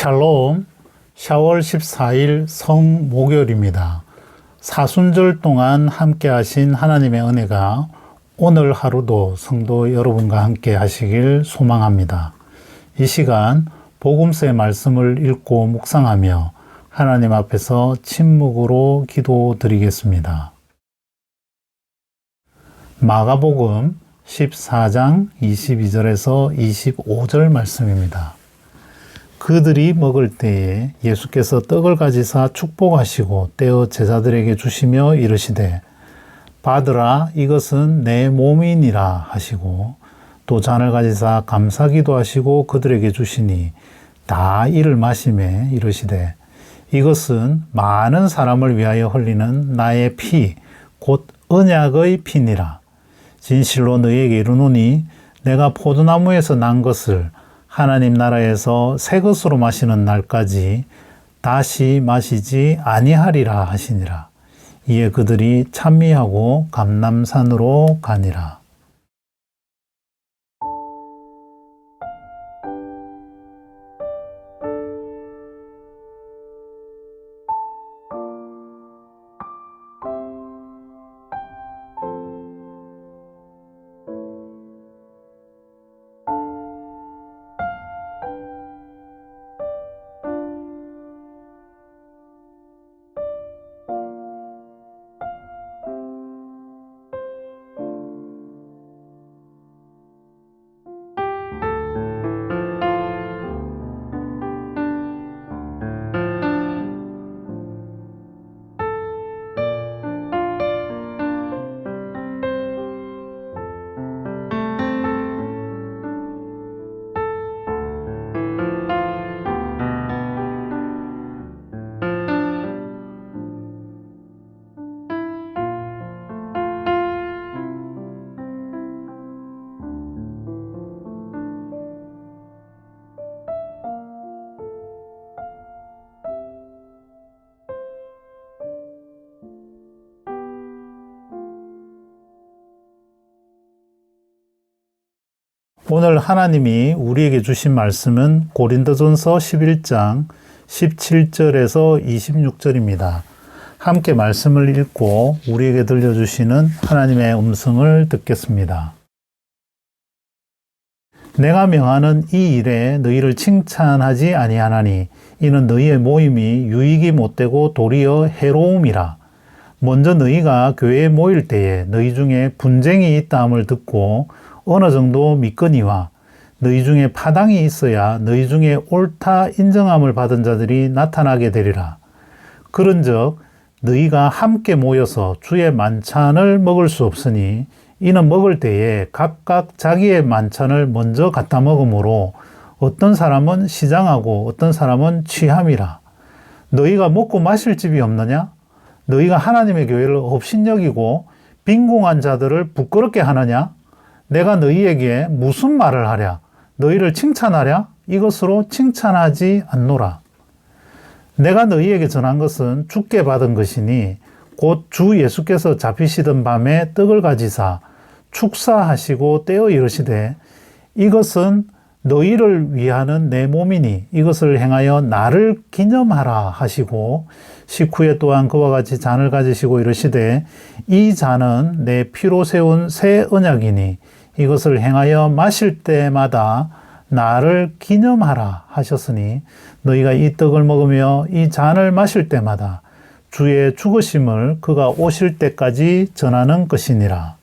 샬롬, 4월 14일 성목요일입니다. 사순절 동안 함께 하신 하나님의 은혜가 오늘 하루도 성도 여러분과 함께 하시길 소망합니다. 이 시간 복음서의 말씀을 읽고 묵상하며 하나님 앞에서 침묵으로 기도드리겠습니다. 마가복음 14장 22절에서 25절 말씀입니다. 그들이 먹을 때에 예수께서 떡을 가지사 축복하시고 떼어 제자들에게 주시며 이르시되 받으라 이것은 내 몸이니라 하시고 또 잔을 가지사 감사기도 하시고 그들에게 주시니 다 이를 마시매 이르시되 이것은 많은 사람을 위하여 흘리는 나의 피 곧 언약의 피니라. 진실로 너희에게 이르노니 내가 포도나무에서 난 것을 하나님 나라에서 새 것으로 마시는 날까지 다시 마시지 아니하리라 하시니라. 이에 그들이 찬미하고 감람산으로 가니라. 오늘 하나님이 우리에게 주신 말씀은 고린도전서 11장 17절에서 26절입니다. 함께 말씀을 읽고 우리에게 들려주시는 하나님의 음성을 듣겠습니다. 내가 명하는 이 일에 너희를 칭찬하지 아니하나니 이는 너희의 모임이 유익이 못되고 도리어 해로움이라. 먼저 너희가 교회에 모일 때에 너희 중에 분쟁이 있다함을 듣고 어느 정도 믿거니와 너희 중에 파당이 있어야 너희 중에 옳다 인정함을 받은 자들이 나타나게 되리라. 그런즉 너희가 함께 모여서 주의 만찬을 먹을 수 없으니 이는 먹을 때에 각각 자기의 만찬을 먼저 갖다 먹으므로 어떤 사람은 시장하고 어떤 사람은 취함이라. 너희가 먹고 마실 집이 없느냐? 너희가 하나님의 교회를 업신여기고 빈궁한 자들을 부끄럽게 하느냐? 내가 너희에게 무슨 말을 하랴? 너희를 칭찬하랴? 이것으로 칭찬하지 않노라. 내가 너희에게 전한 것은 주께 받은 것이니 곧 주 예수께서 잡히시던 밤에 떡을 가지사 축사하시고 떼어 이르시되 이것은 너희를 위하는 내 몸이니 이것을 행하여 나를 기념하라 하시고 식후에 또한 그와 같이 잔을 가지시고 이르시되 이 잔은 내 피로 세운 새 언약이니 이것을 행하여 마실 때마다 나를 기념하라 하셨으니 너희가 이 떡을 먹으며 이 잔을 마실 때마다 주의 죽으심을 그가 오실 때까지 전하는 것이니라.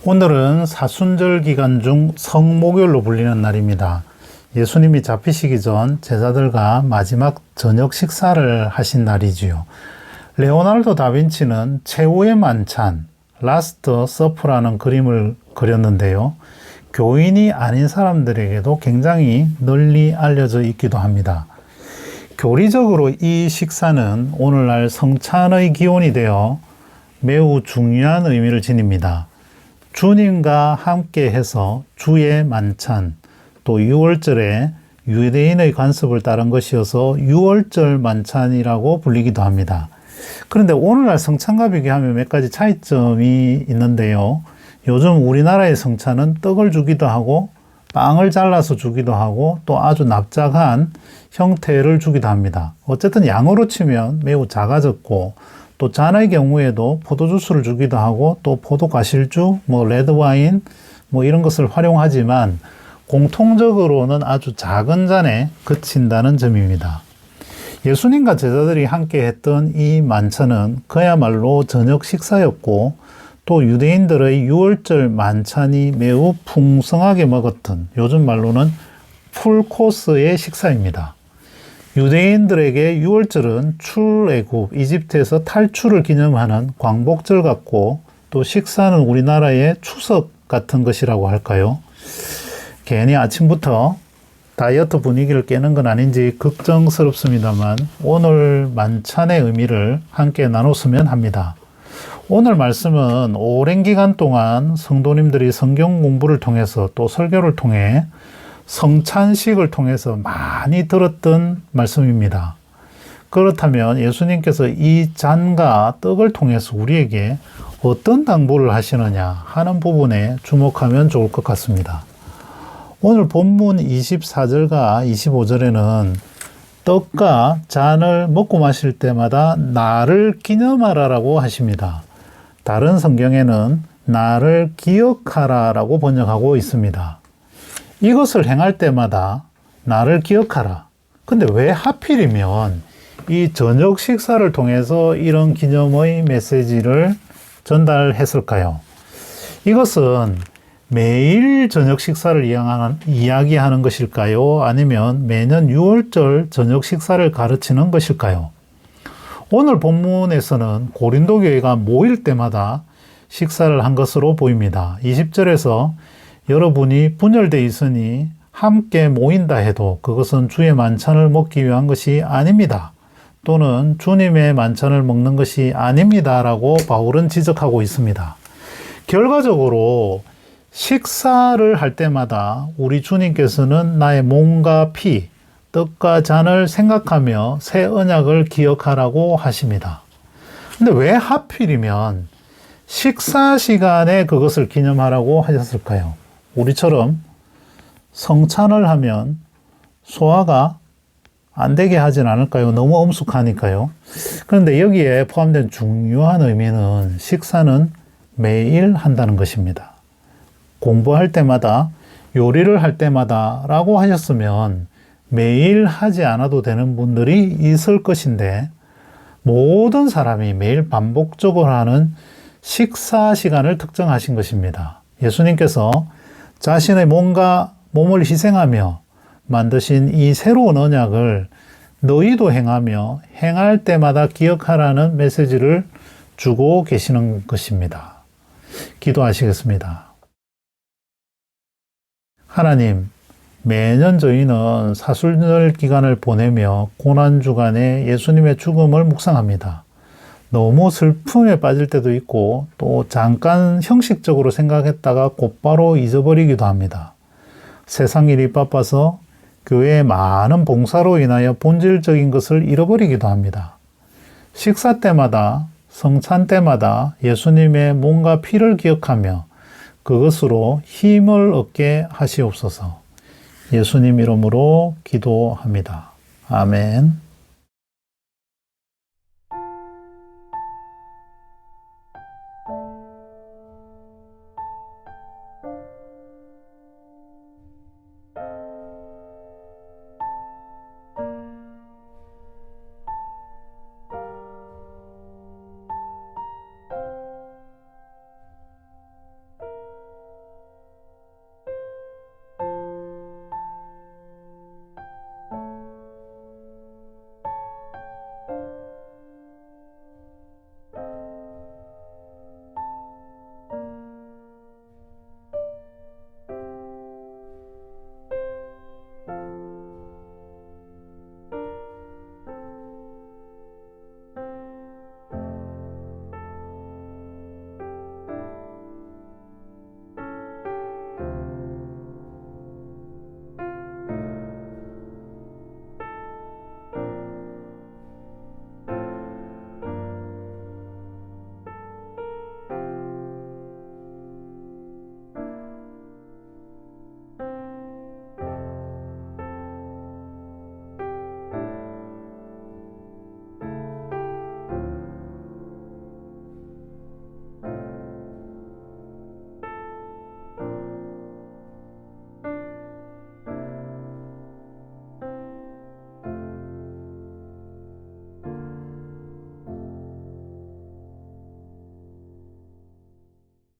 오늘은 사순절 기간 중 성목요일로 불리는 날입니다. 예수님이 잡히시기 전 제자들과 마지막 저녁 식사를 하신 날이지요. 레오나르도 다빈치는 최후의 만찬, 라스트 서프라는 그림을 그렸는데요. 교인이 아닌 사람들에게도 굉장히 널리 알려져 있기도 합니다. 교리적으로 이 식사는 오늘날 성찬의 기원이 되어 매우 중요한 의미를 지닙니다. 주님과 함께 해서 주의 만찬, 또 6월절에 유대인의 관습을 따른 것이어서 6월절 만찬이라고 불리기도 합니다. 그런데 오늘날 성찬과 비교하면 몇 가지 차이점이 있는데요. 요즘 우리나라의 성찬은 떡을 주기도 하고 빵을 잘라서 주기도 하고 또 아주 납작한 형태를 주기도 합니다. 어쨌든 양으로 치면 매우 작아졌고 또 잔의 경우에도 포도주스를 주기도 하고 또 포도과실주, 레드와인 이런 것을 활용하지만 공통적으로는 아주 작은 잔에 그친다는 점입니다. 예수님과 제자들이 함께 했던 이 만찬은 그야말로 저녁 식사였고 또 유대인들의 유월절 만찬이 매우 풍성하게 먹었던 요즘 말로는 풀코스의 식사입니다. 유대인들에게 유월절은 출애굽, 이집트에서 탈출을 기념하는 광복절 같고 또 식사는 우리나라의 추석 같은 것이라고 할까요? 괜히 아침부터 다이어트 분위기를 깨는 건 아닌지 걱정스럽습니다만 오늘 만찬의 의미를 함께 나눴으면 합니다. 오늘 말씀은 오랜 기간 동안 성도님들이 성경 공부를 통해서 또 설교를 통해 성찬식을 통해서 많이 들었던 말씀입니다. 그렇다면 예수님께서 이 잔과 떡을 통해서 우리에게 어떤 당부를 하시느냐 하는 부분에 주목하면 좋을 것 같습니다. 오늘 본문 24절과 25절에는 떡과 잔을 먹고 마실 때마다 나를 기념하라라고 하십니다. 다른 성경에는 나를 기억하라라고 번역하고 있습니다. 이것을 행할 때마다 나를 기억하라. 근데 왜 하필이면 이 저녁 식사를 통해서 이런 기념의 메시지를 전달했을까요? 이것은 매일 저녁 식사를 이야기하는 것일까요? 아니면 매년 6월절 저녁 식사를 가르치는 것일까요? 오늘 본문에서는 고린도 교회가 모일 때마다 식사를 한 것으로 보입니다. 20절에서 여러분이 분열되어 있으니 함께 모인다 해도 그것은 주의 만찬을 먹기 위한 것이 아닙니다. 또는 주님의 만찬을 먹는 것이 아닙니다. 라고 바울은 지적하고 있습니다. 결과적으로 식사를 할 때마다 우리 주님께서는 나의 몸과 피, 떡과 잔을 생각하며 새 언약을 기억하라고 하십니다. 근데 왜 하필이면 식사 시간에 그것을 기념하라고 하셨을까요? 우리처럼 성찬을 하면 소화가 안 되게 하진 않을까요? 너무 엄숙하니까요. 그런데 여기에 포함된 중요한 의미는 식사는 매일 한다는 것입니다. 공부할 때마다, 요리를 할 때마다 라고 하셨으면 매일 하지 않아도 되는 분들이 있을 것인데 모든 사람이 매일 반복적으로 하는 식사 시간을 특정하신 것입니다. 예수님께서 자신의 몸을 희생하며 만드신 이 새로운 언약을 너희도 행하며 행할 때마다 기억하라는 메시지를 주고 계시는 것입니다. 기도하시겠습니다. 하나님, 매년 저희는 사순절 기간을 보내며 고난주간에 예수님의 죽음을 묵상합니다. 너무 슬픔에 빠질 때도 있고 또 잠깐 형식적으로 생각했다가 곧바로 잊어버리기도 합니다. 세상 일이 바빠서 교회의 많은 봉사로 인하여 본질적인 것을 잃어버리기도 합니다. 식사 때마다, 성찬 때마다 예수님의 몸과 피를 기억하며 그것으로 힘을 얻게 하시옵소서. 예수님 이름으로 기도합니다. 아멘.